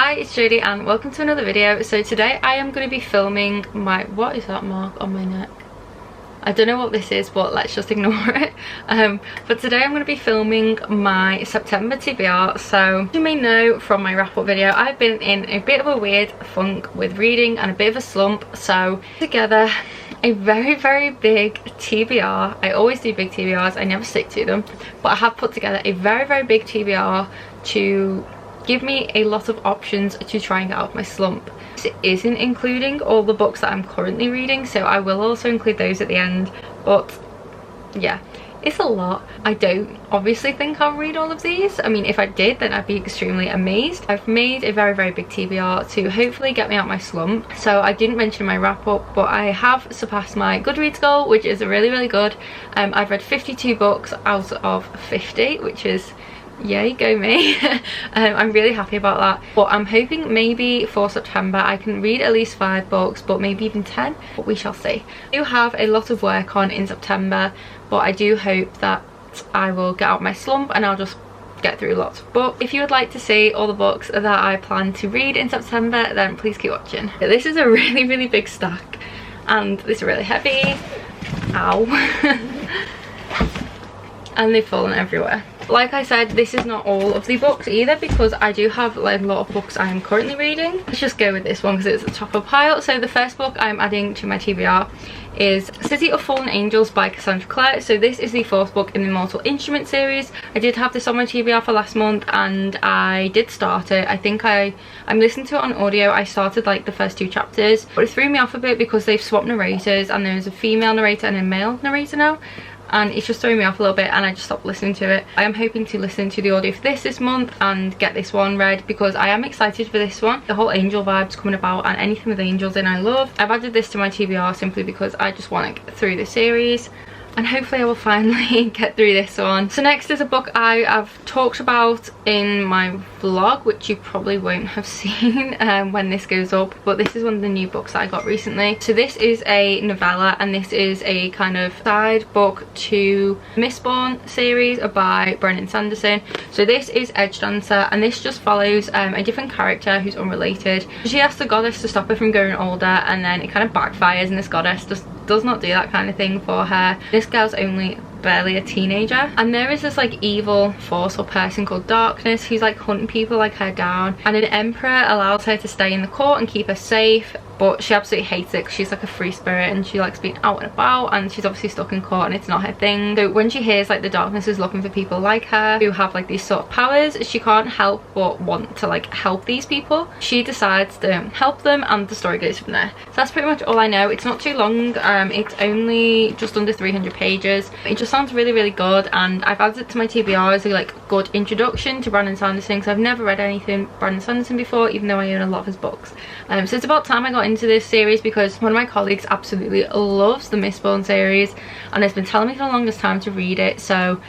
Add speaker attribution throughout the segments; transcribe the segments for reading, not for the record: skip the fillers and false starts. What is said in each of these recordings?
Speaker 1: Hi, it's Jodie and welcome to another video. So today I am going to be filming my, what is that mark on my neck? I don't know what this is, but let's just ignore it. But today I'm going to be filming my September TBR. So you may know from my wrap up video, I've been in a bit of a weird funk with reading and a bit of a slump. So together a very big TBR. I always do big TBRs, I never stick to them, but I have put together a very big TBR to give me a lot of options to try and get out of my slump. This isn't including all the books that I'm currently reading, so I will also include those at the end, but yeah, it's a lot. I don't obviously think I'll read all of these. I mean, if I did, then I'd be extremely amazed. I've made a very big TBR to hopefully get me out my slump. So I didn't mention my wrap up, but I have surpassed my Goodreads goal, which is really good. I've read 52 books out of 50, which is yay, go me. I'm really happy about that, but I'm hoping maybe for September I can read at least 5 books, but maybe even 10, but we shall see. I do have a lot of work on in September, but I do hope that I will get out my slump and I'll just get through lots of books. If you would like to see all the books that I plan to read in September, then please keep watching. This is a really big stack and it's really heavy. Ow. And they've fallen everywhere. Like I said, this is not all of the books either, because I do have like a lot of books I am currently reading. Let's just go with this one because it's at the top of the pile. So the first book I'm adding to my TBR is City of Fallen Angels by Cassandra Clare. So this is the 4th book in the Mortal Instrument series. I did have this on my TBR for last month and I did start it. I think I'm listening to it on audio. I started like the first 2 chapters, but it threw me off a bit because they've swapped narrators and there's a female narrator and a male narrator now, and it's just throwing me off a little bit and I just stopped listening to it. I am hoping to listen to the audio for this month and get this one read because I am excited for this one. The whole angel vibes coming about and anything with angels in I love. I've added this to my TBR simply because I just want to get through the series and hopefully I will finally get through this one. So next is a book I have talked about in my vlog, which you probably won't have seen when this goes up, but this is one of the new books that I got recently. So this is a novella and this is a kind of side book to Mistborn series by Brennan Sanderson. So this is Edge Dancer and this just follows a different character who's unrelated. She asks the goddess to stop her from growing older and then it kind of backfires and this goddess just does not do that kind of thing for her. This girl's only barely a teenager and there is this like evil force or person called Darkness who's like hunting people like her down, and an emperor allows her to stay in the court and keep her safe, but she absolutely hates it because she's like a free spirit and she likes being out and about, and she's obviously stuck in court and it's not her thing. So when she hears like the Darkness is looking for people like her who have like these sort of powers, she can't help but want to like help these people. She decides to help them and the story goes from there. So that's pretty much all I know. It's not too long, it's only just under 300 pages. It just sounds really good and I've added it to my TBR as a like good introduction to Brandon Sanderson because I've never read anything Brandon Sanderson before, even though I own a lot of his books. So it's about time I got into this series because one of my colleagues absolutely loves the Mistborn series and has been telling me for the longest time to read it, so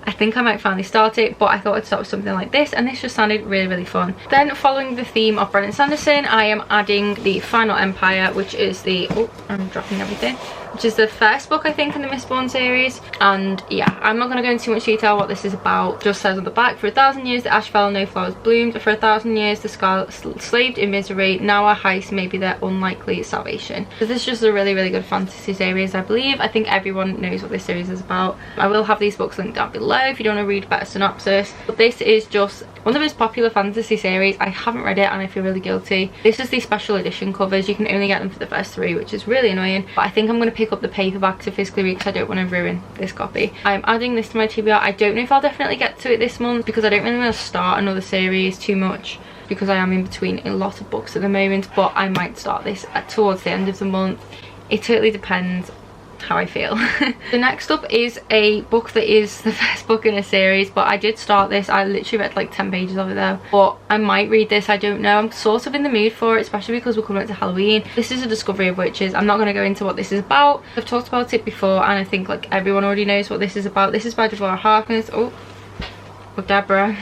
Speaker 1: I think I might finally start it, but I thought I'd start with something like this and this just sounded really fun. Then following the theme of Brennan Sanderson, I am adding The Final Empire, which is the, oh, I'm dropping everything, which is the first book I think in the Mistborn series. And yeah, I'm not going to go into too much detail what this is about. Just says on the back, for 1,000 years the ash fell, no flowers bloomed. For 1,000 years the sky slaved in misery. Now our heist may be their unlikely salvation. So this is just a really good fantasy series, I believe. I think everyone knows what this series is about. I will have these books linked down below if you don't want to read a better synopsis. But this is just one of the most popular fantasy series. I haven't read it and I feel really guilty. This is the special edition covers. You can only get them for the first 3, which is really annoying. But I think I'm going to pick up the paperback to physically read because I don't want to ruin this copy. I'm adding this to my TBR. I don't know if I'll definitely get to it this month because I don't really want to start another series too much because I am in between a lot of books at the moment, but I might start this towards the end of the month. It totally depends how I feel. The next up is a book that is the first book in a series, but I did start this. I literally read like 10 pages of it though, but I might read this, I don't know. I'm sort of in the mood for it, especially because we're coming up to Halloween. This is A Discovery of Witches. I'm not going to go into what this is about. I've talked about it before and I think like everyone already knows what this is about. This is by Deborah Harkness, Deborah.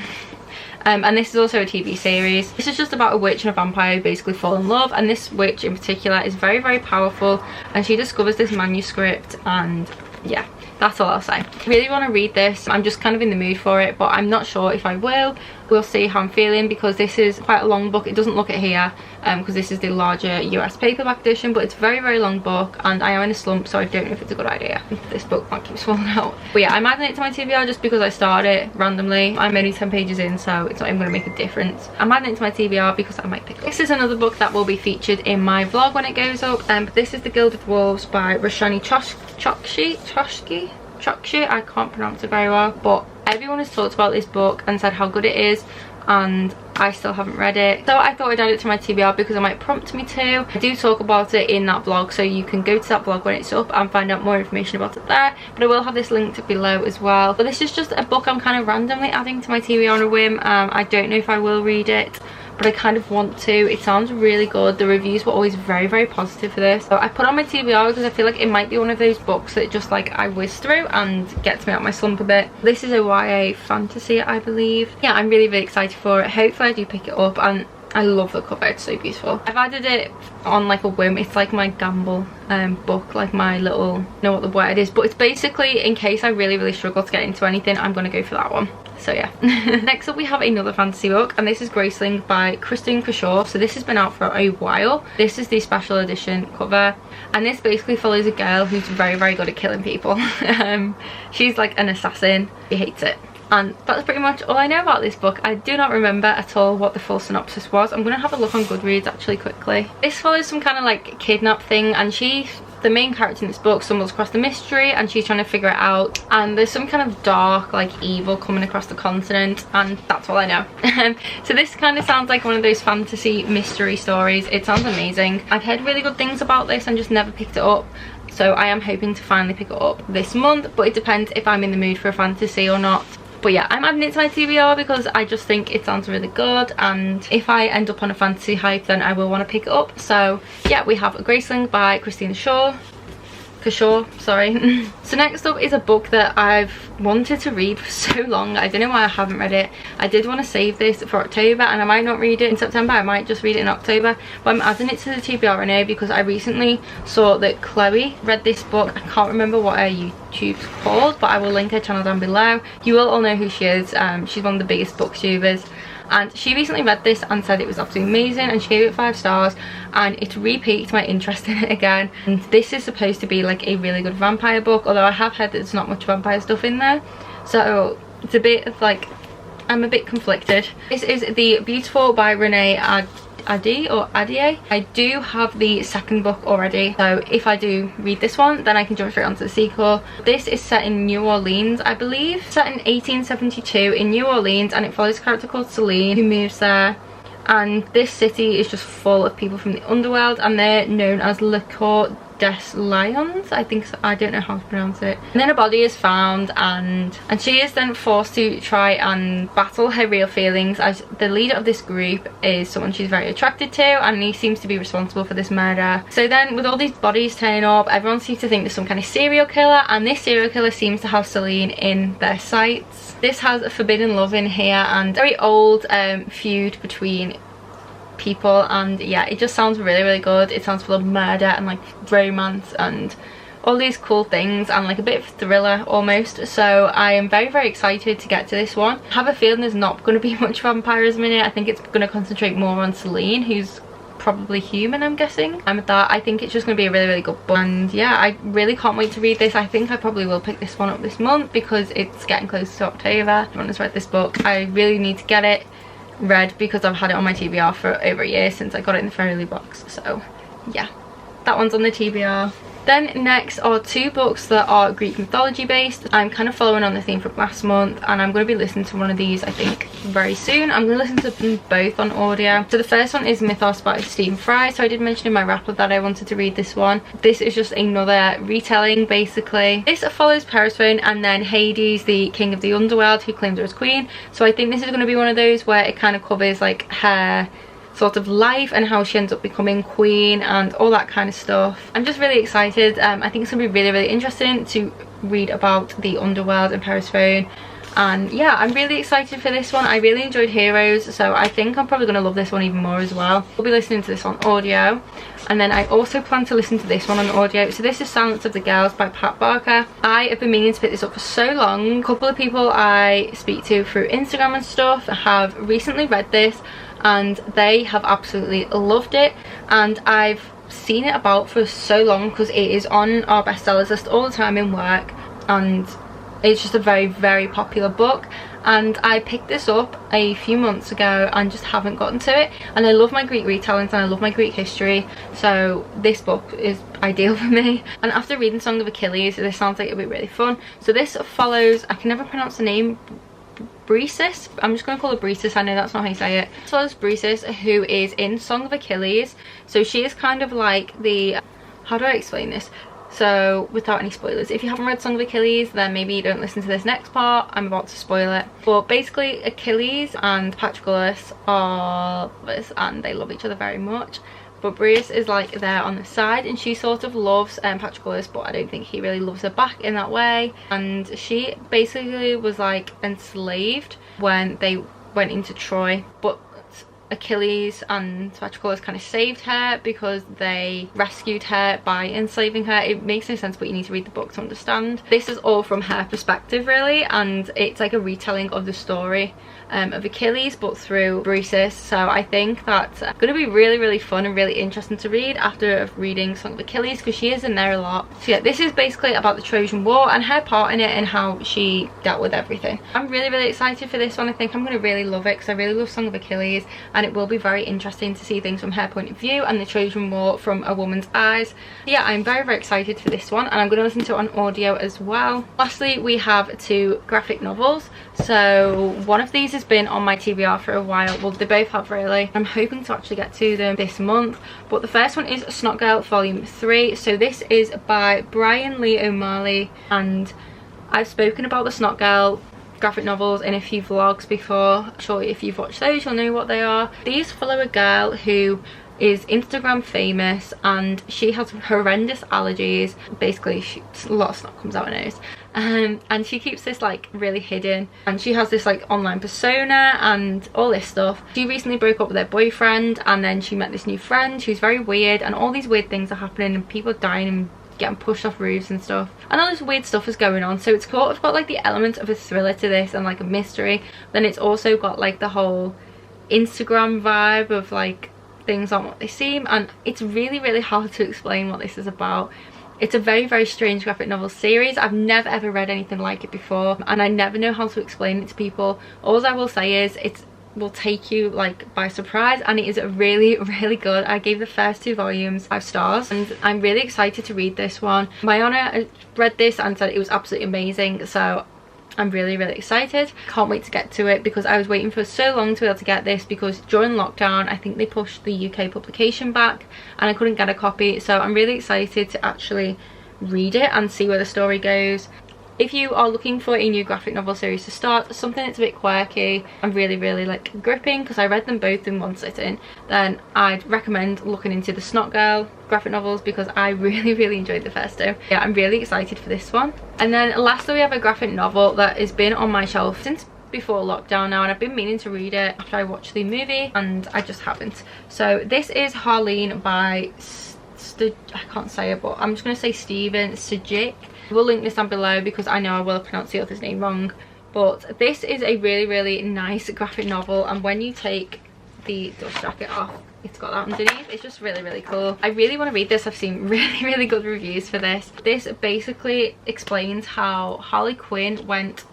Speaker 1: And this is also a TV series. This is just about a witch and a vampire who basically fall in love, and this witch in particular is very powerful and she discovers this manuscript, and yeah, that's all I'll say. I really want to read this. I'm just kind of in the mood for it, but I'm not sure if I will. We'll see how I'm feeling, because this is quite a long book. It doesn't look it here because this is the larger US paperback edition, but it's a very, very long book and I am in a slump, so I don't know if it's a good idea. This book might keep falling out. But yeah, I'm adding it to my TBR just because I started it randomly. I'm only 10 pages in, so it's not even going to make a difference. I'm adding it to my TBR because I might pick up. This is another book that will be featured in my vlog when it goes up. But this is The Gilded Wolves by Roshani Chokshi. I can't pronounce it very well, but everyone has talked about this book and said how good it is, and I still haven't read it, so I thought I'd add it to my TBR because it might prompt me to. I do talk about it in that vlog, so you can go to that vlog when it's up and find out more information about it there, but I will have this linked below as well. But this is just a book I'm kind of randomly adding to my TBR on a whim. I don't know if I will read it, but I kind of want to. It sounds really good. The reviews were always very, very positive for this, so I put on my TBR because I feel like it might be one of those books that just like I whiz through and gets me out of my slump a bit. This is a YA fantasy, I believe. Yeah, I'm really, really excited for it. Hopefully I do pick it up, and I love the cover. It's so beautiful. I've added it on like a whim. It's like my gamble book, like my little, know what the word is, but it's basically in case I really, really struggle to get into anything, I'm gonna go for that one. So yeah. Next up we have another fantasy book, and this is Graceling by Christine Kershaw. So this has been out for a while. This is the special edition cover, and this basically follows a girl who's very, very good at killing people. She's like an assassin. She hates it. And that's pretty much all I know about this book. I do not remember at all what the full synopsis was. I'm going to have a look on Goodreads actually quickly. This follows some kind of like kidnap thing, and the main character in this book stumbles across the mystery and she's trying to figure it out, and there's some kind of dark like evil coming across the continent, and that's all I know. So this kind of sounds like one of those fantasy mystery stories. It sounds amazing. I've heard really good things about this and just never picked it up, so I am hoping to finally pick it up this month, but it depends if I'm in the mood for a fantasy or not. But yeah, I'm adding it to my TBR because I just think it sounds really good, and if I end up on a fantasy hype then I will want to pick it up. So yeah, we have Graceling by Christina Kershaw, sorry. So next up is a book that I've wanted to read for so long. I don't know why I haven't read it. I did want to save this for October, and I might not read it in September. I might just read it in October, but I'm adding it to the TBR now because I recently saw that Chloe read this book. I can't remember what her YouTube's called, but I will link her channel down below. You will all know who she is. She's one of the biggest booktubers, and she recently read this and said it was absolutely amazing, and she gave it 5 stars, and it's re-piqued my interest in it again. And this is supposed to be like a really good vampire book, although I have heard that there's not much vampire stuff in there, so it's a bit of like, I'm a bit conflicted. This is The Beautiful by Renee Adie. I do have the second book already, so if I do read this one then I can jump straight onto the sequel. This is set in New Orleans, I believe, set in 1872 in New Orleans, and it follows a character called Celine who moves there, and this city is just full of people from the underworld, and they're known as Le Coeur des Lions, I think so. I don't know how to pronounce it. And then a body is found, and she is then forced to try and battle her real feelings, as the leader of this group is someone she's very attracted to, and he seems to be responsible for this murder. So then with all these bodies turning up, everyone seems to think there's some kind of serial killer, and this serial killer seems to have Celine in their sights. This has a forbidden love in here and very old feud between people, and yeah, it just sounds really, really good. It sounds full of murder and like romance and all these cool things, and like a bit of thriller almost. So I am very, very excited to get to this one. I have a feeling there's not going to be much vampirism in it. I think it's going to concentrate more on Celine, who's probably human, I'm guessing. And with that, I think it's just going to be a really, really good book, and yeah, I really can't wait to read this. I think I probably will pick this one up this month because it's getting close to October. Everyone has read this book. I really need to get it read because I've had it on my TBR for over a year since I got it in the Fairly box. So yeah, that one's on the TBR. Then next are 2 books that are Greek mythology based. I'm kind of following on the theme from last month, and I'm going to be listening to one of these I think very soon. I'm going to listen to them both on audio. So the first one is Mythos by Stephen Fry. So I did mention in my wrap up that I wanted to read this one. This is just another retelling basically. This follows Persephone and then Hades, the king of the underworld, who claimed her as queen. So I think this is going to be one of those where it kind of covers like her sort of life and how she ends up becoming queen and all that kind of stuff. I'm just really excited. I think it's gonna be really, really interesting to read about the underworld and Persephone And yeah, I'm really excited for this one. I really enjoyed Heroes, so I think I'm probably going to love this one even more as well. We'll be listening to this on audio, and then I also plan to listen to this one on audio. So this is Silence of the Girls by Pat Barker. I have been meaning to pick this up for so long. A couple of people I speak to through Instagram and stuff have recently read this and they have absolutely loved it, and I've seen it about for so long because it is on our bestsellers list all the time in work, and it's just a very, very popular book. And I picked this up a few months ago and just haven't gotten to it. And I love my Greek retellings and I love my Greek history, so this book is ideal for me. And after reading Song of Achilles, this sounds like it'll be really fun. So this follows, I can never pronounce the name, Bresis. I'm just going to call her Bresis, I know that's not how you say it. So it's Bresis, who is in Song of Achilles. So she is kind of like the, how do I explain this? So without any spoilers, if you haven't read Song of Achilles, then maybe you don't listen to this next part. I'm about to spoil it. But basically Achilles and Patroclus are lovers and they love each other very much. But Breis is like there on the side, and she sort of loves Patroclus, but I don't think he really loves her back in that way. And she basically was like enslaved when they went into Troy, but Achilles and Patroclus kind of saved her because they rescued her by enslaving her. It makes no sense, but you need to read the book to understand. This is all from her perspective really, and it's like a retelling of the story of Achilles but through Bresis. So I think that's going to be really, really fun and really interesting to read after reading Song of Achilles, because she is in there a lot. So yeah, this is basically about the Trojan War and her part in it and how she dealt with everything. I'm really, really excited for this one. I think I'm going to really love it because I really love Song of Achilles, and it will be very interesting to see things from her point of view and the Trojan War from a woman's eyes. Yeah, I'm very, very excited for this one, and I'm going to listen to it on audio as well. Lastly, we have 2 graphic novels. So one of these has been on my TBR for a while. Well, they both have really. I'm hoping to actually get to them this month. But the first one is Snot Girl Volume 3. So this is by Brian Lee O'Malley, and I've spoken about the Snot Girl graphic novels in a few vlogs before. Sure, if you've watched those you'll know what they are. These follow a girl who is Instagram famous, and she has horrendous allergies. Basically a lot of snot comes out her nose, and she keeps this like really hidden, and she has this like online persona and all this stuff. She recently broke up with her boyfriend, and then she met this new friend who's very weird, and all these weird things are happening, and people are dying and getting pushed off roofs and stuff, and all this weird stuff is going on. So it's sort of got like the element of a thriller to this and like a mystery. Then it's also got like the whole Instagram vibe of like things aren't what they seem, and it's really, really hard to explain what this is about. It's a very, very strange graphic novel series. I've never ever read anything like it before, and I never know how to explain it to people. All I will say is it will take you like by surprise, and it is really, really good. I gave the first 2 volumes 5 stars, and I'm really excited to read this one. Mayana read this and said it was absolutely amazing, so I'm really, really excited. Can't wait to get to it, because I was waiting for so long to be able to get this, because during lockdown I think they pushed the UK publication back and I couldn't get a copy. So I'm really excited to actually read it and see where the story goes. If you are looking for a new graphic novel series to start, something that's a bit quirky and really, really like gripping, because I read them both in one sitting, then I'd recommend looking into the Snot Girl graphic novels, because I really, really enjoyed the first 2. Yeah, I'm really excited for this one. And then lastly, we have a graphic novel that has been on my shelf since before lockdown now, and I've been meaning to read it after I watched the movie and I just haven't. So this is Harleen by I can't say it, but I'm just going to say Steven Sejic. We'll link this down below because I know I will pronounce the author's name wrong. But this is a really, really nice graphic novel, and when you take the dust jacket off, it's got that underneath. It's just really, really cool. I really want to read this. I've seen really, really good reviews for this. This basically explains how Harley Quinn went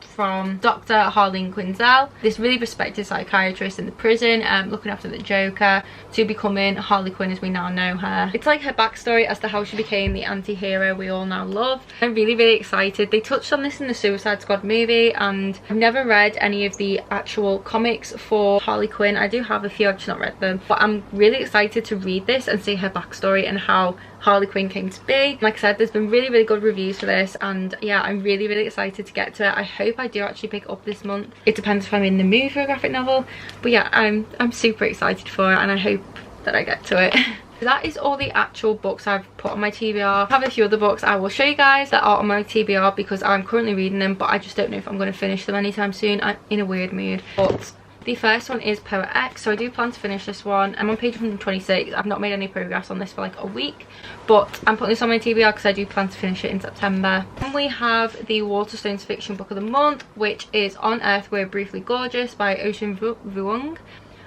Speaker 1: from Dr. Harleen Quinzel, this really respected psychiatrist in the prison, looking after the Joker, to becoming Harley Quinn as we now know her. It's like her backstory as to how she became the anti-hero we all now love. I'm really, really excited. They touched on this in the Suicide Squad movie, and I've never read any of the actual comics for Harley Quinn. I do have a few, I've just not read them, but I'm really excited to read this and see her backstory and how Harley Quinn came to be. Like I said, there's been really, really good reviews for this, and yeah, I'm really, really excited to get to it. I hope I do actually pick up this month. It depends if I'm in the mood for a graphic novel, but yeah, I'm super excited for it, and I hope that I get to it. That is all the actual books I've put on my TBR. I have a few other books I will show you guys that are on my TBR because I'm currently reading them, but I just don't know if I'm going to finish them anytime soon. I'm in a weird mood. But the first one is Poet X, so I do plan to finish this one. I'm on page 126. I've not made any progress on this for like a week, but I'm putting this on my TBR because I do plan to finish it in September. Then we have the Waterstones fiction book of the month, which is On Earth We're Briefly Gorgeous by Ocean Vuong.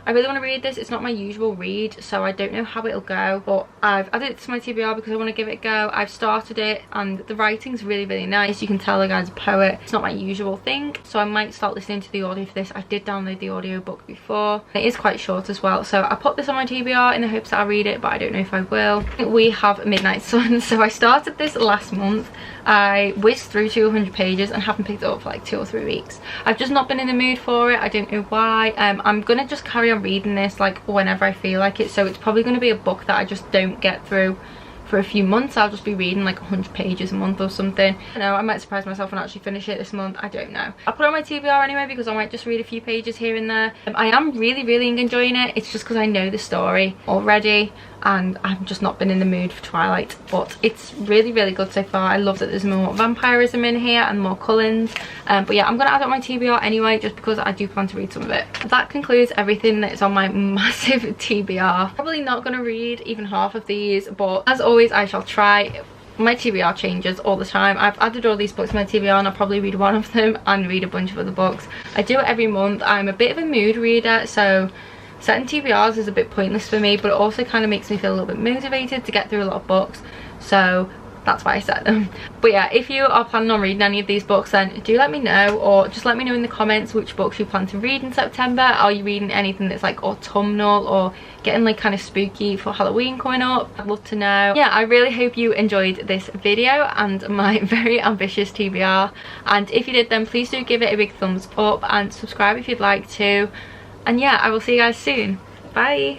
Speaker 1: I really want to read this. It's not my usual read, so I don't know how it'll go, but I've added it to my TBR because I want to give it a go. I've started it and the writing's really nice. You can tell the guy's a poet. It's not my usual thing, so I might start listening to the audio for this. I did download the audiobook before. It is quite short as well, so I put this on my TBR in the hopes that I'll read it, but I don't know if I will. We have Midnight Sun. So I started this last month. I whizzed through 200 pages and haven't picked it up for like 2 or 3 weeks. I've just not been in the mood for it. I don't know why. I'm gonna just carry on reading this like whenever I feel like it, so it's probably going to be a book that I just don't get through for a few months. I'll just be reading like 100 pages a month or something. I know I might surprise myself and actually finish it this month. I don't know. I'll put it on my TBR anyway because I might just read a few pages here and there. I am really enjoying it. It's just because I know the story already and I've just not been in the mood for Twilight, but it's really good so far. I love that there's more vampirism in here and more Cullens, but yeah, I'm gonna add it on my TBR anyway just because I do plan to read some of it. That concludes everything that's on my massive TBR. Probably not gonna read even half of these, but as always I shall try. My TBR changes all the time. I've added all these books to my TBR and I'll probably read one of them and read a bunch of other books. I do it every month. I'm a bit of a mood reader, so setting TBRs is a bit pointless for me, but it also kind of makes me feel a little bit motivated to get through a lot of books, so that's why I set them. But yeah, if you are planning on reading any of these books, then do let me know, or just let me know in the comments which books you plan to read in September. Are you reading anything that's like autumnal or getting like kind of spooky for Halloween coming up? I'd love to know. Yeah, I really hope you enjoyed this video and my very ambitious TBR, and if you did, then please do give it a big thumbs up and subscribe if you'd like to. And yeah, I will see you guys soon. Bye.